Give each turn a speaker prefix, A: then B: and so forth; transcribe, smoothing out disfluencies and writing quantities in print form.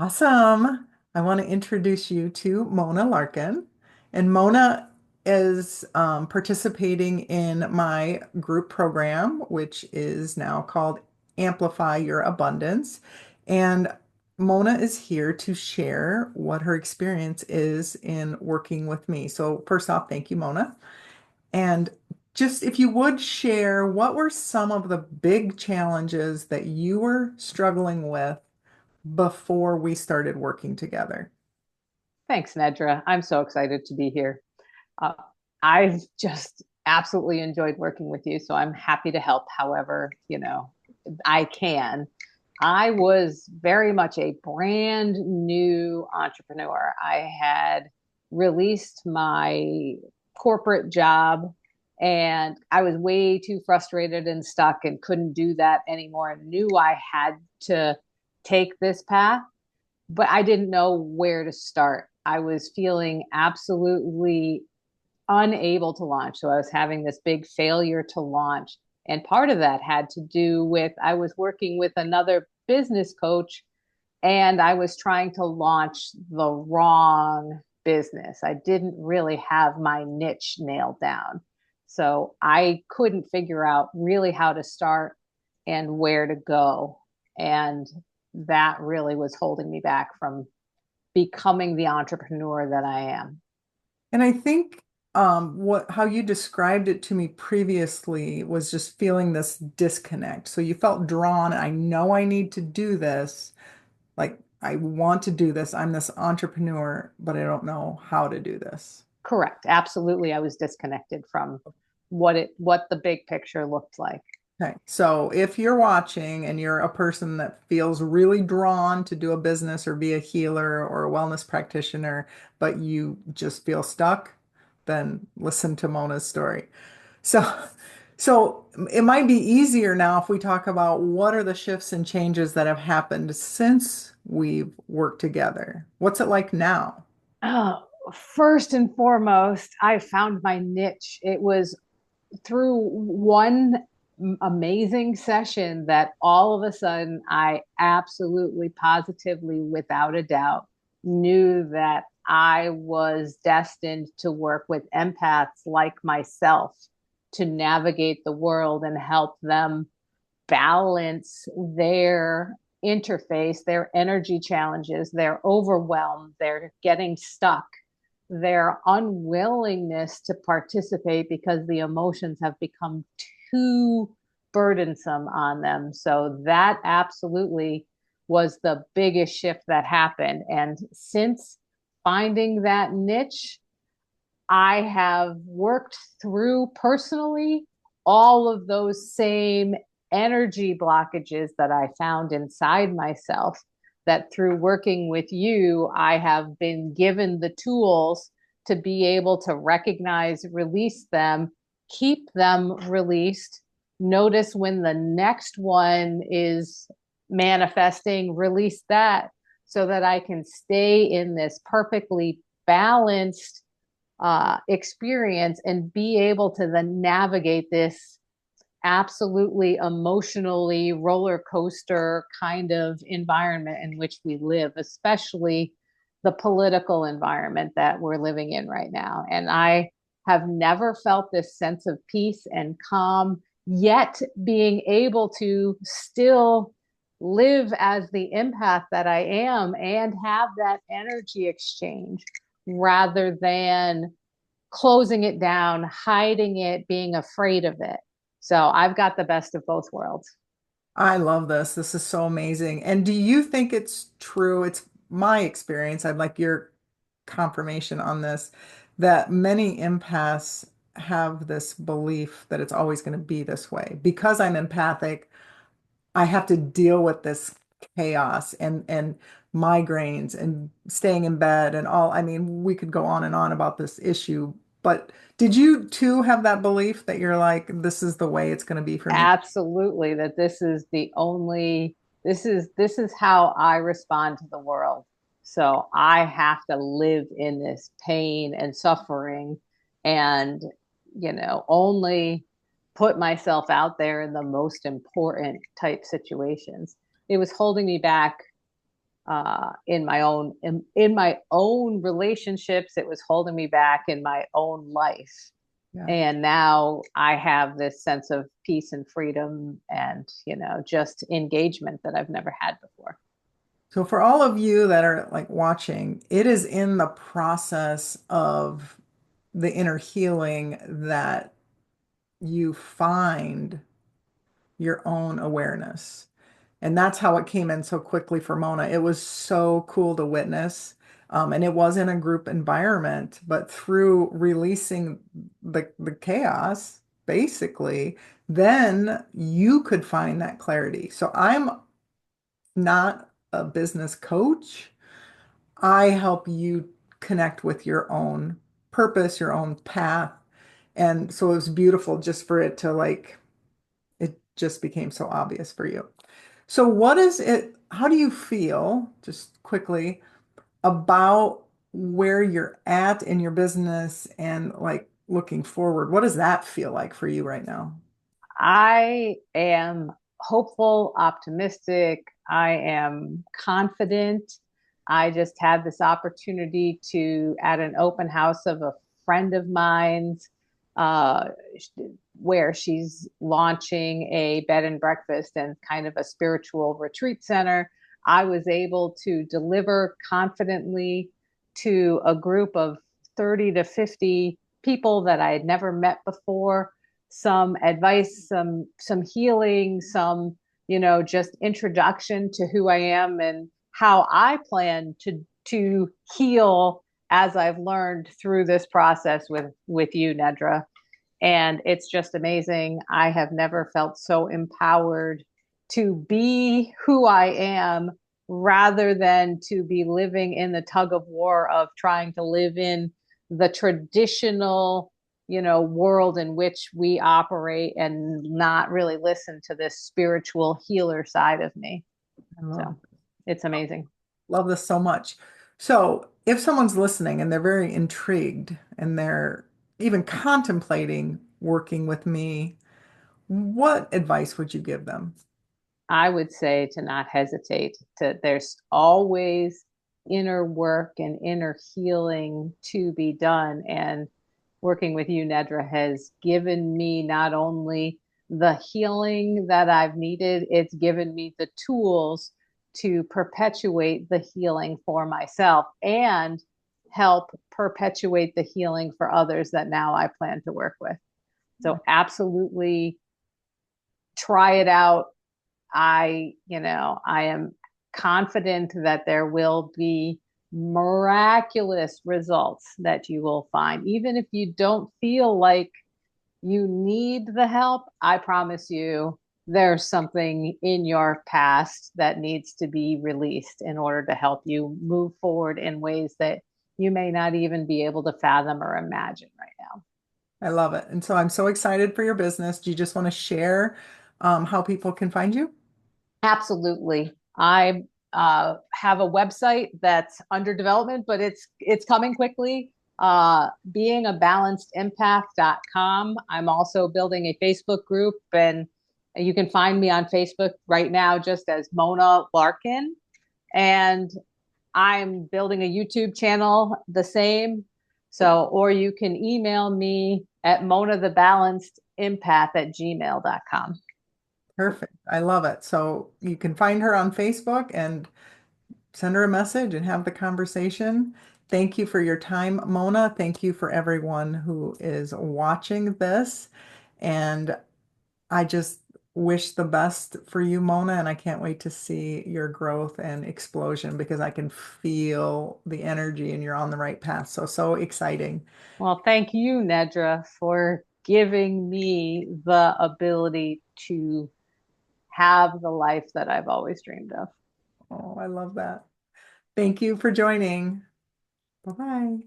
A: Awesome. I want to introduce you to Mona Larkin. And Mona is participating in my group program, which is now called Amplify Your Abundance. And Mona is here to share what her experience is in working with me. So, first off, thank you, Mona. And just if you would share, what were some of the big challenges that you were struggling with before we started working together?
B: Thanks, Nedra. I'm so excited to be here. Uh, I've just absolutely enjoyed working with you, so I'm happy to help however, I can. I was very much a brand new entrepreneur. I had released my corporate job and I was way too frustrated and stuck and couldn't do that anymore and knew I had to take this path, but I didn't know where to start. I was feeling absolutely unable to launch. So I was having this big failure to launch. And part of that had to do with I was working with another business coach and I was trying to launch the wrong business. I didn't really have my niche nailed down. So I couldn't figure out really how to start and where to go. And that really was holding me back from becoming the entrepreneur that I am.
A: And I think what how you described it to me previously was just feeling this disconnect. So you felt drawn, I know I need to do this. Like I want to do this. I'm this entrepreneur, but I don't know how to do this.
B: Correct. Absolutely. I was disconnected from what the big picture looked like.
A: Okay. So if you're watching and you're a person that feels really drawn to do a business or be a healer or a wellness practitioner, but you just feel stuck, then listen to Mona's story. So, so it might be easier now if we talk about what are the shifts and changes that have happened since we've worked together. What's it like now?
B: Oh, first and foremost, I found my niche. It was through one amazing session that all of a sudden I absolutely positively without a doubt knew that I was destined to work with empaths like myself to navigate the world and help them balance their interface, their energy challenges, their overwhelm, their getting stuck, their unwillingness to participate because the emotions have become too burdensome on them. So that absolutely was the biggest shift that happened. And since finding that niche, I have worked through personally all of those same energy blockages that I found inside myself. That through working with you, I have been given the tools to be able to recognize, release them, keep them released, notice when the next one is manifesting, release that so that I can stay in this perfectly balanced experience and be able to then navigate this absolutely emotionally roller coaster kind of environment in which we live, especially the political environment that we're living in right now. And I have never felt this sense of peace and calm, yet being able to still live as the empath that I am and have that energy exchange rather than closing it down, hiding it, being afraid of it. So I've got the best of both worlds.
A: I love this. This is so amazing. And do you think it's true? It's my experience. I'd like your confirmation on this, that many empaths have this belief that it's always going to be this way. Because I'm empathic, I have to deal with this chaos and migraines and staying in bed and all. I mean, we could go on and on about this issue, but did you too have that belief that you're like, this is the way it's going to be for me?
B: Absolutely, that this is the only this is how I respond to the world. So I have to live in this pain and suffering and only put myself out there in the most important type situations. It was holding me back in my own relationships. It was holding me back in my own life.
A: Yeah.
B: And now I have this sense of peace and freedom and, just engagement that I've never had before.
A: So for all of you that are like watching, it is in the process of the inner healing that you find your own awareness. And that's how it came in so quickly for Mona. It was so cool to witness. And it was in a group environment, but through releasing the chaos, basically, then you could find that clarity. So I'm not a business coach. I help you connect with your own purpose, your own path. And so it was beautiful just for it to like, it just became so obvious for you. So what is it, how do you feel, just quickly, about where you're at in your business and like looking forward? What does that feel like for you right now?
B: I am hopeful, optimistic. I am confident. I just had this opportunity to, at an open house of a friend of mine's, uh, where she's launching a bed and breakfast and kind of a spiritual retreat center. I was able to deliver confidently to a group of 30 to 50 people that I had never met before, some advice, some healing, some, just introduction to who I am and how I plan to heal as I've learned through this process with you, Nedra. And it's just amazing. I have never felt so empowered to be who I am rather than to be living in the tug of war of trying to live in the traditional, world in which we operate and not really listen to this spiritual healer side of me.
A: I love,
B: So it's amazing.
A: love this so much. So if someone's listening and they're very intrigued and they're even contemplating working with me, what advice would you give them?
B: I would say to not hesitate. There's always inner work and inner healing to be done. And working with you, Nedra, has given me not only the healing that I've needed, it's given me the tools to perpetuate the healing for myself and help perpetuate the healing for others that now I plan to work with. So absolutely try it out. I am confident that there will be miraculous results that you will find. Even if you don't feel like you need the help, I promise you there's something in your past that needs to be released in order to help you move forward in ways that you may not even be able to fathom or imagine right now.
A: I love it. And so I'm so excited for your business. Do you just want to share how people can find you?
B: Absolutely. I have a website that's under development, but it's coming quickly. Beingabalanced empath.com. I'm also building a Facebook group, and you can find me on Facebook right now just as Mona Larkin. And I'm building a YouTube channel the same. So, or you can email me at monathe.balanced empath@gmail.com.
A: Perfect. I love it. So you can find her on Facebook and send her a message and have the conversation. Thank you for your time, Mona. Thank you for everyone who is watching this. And I just wish the best for you, Mona, and I can't wait to see your growth and explosion because I can feel the energy and you're on the right path. So, so exciting.
B: Well, thank you, Nedra, for giving me the ability to have the life that I've always dreamed of.
A: Oh, I love that. Thank you for joining. Bye-bye.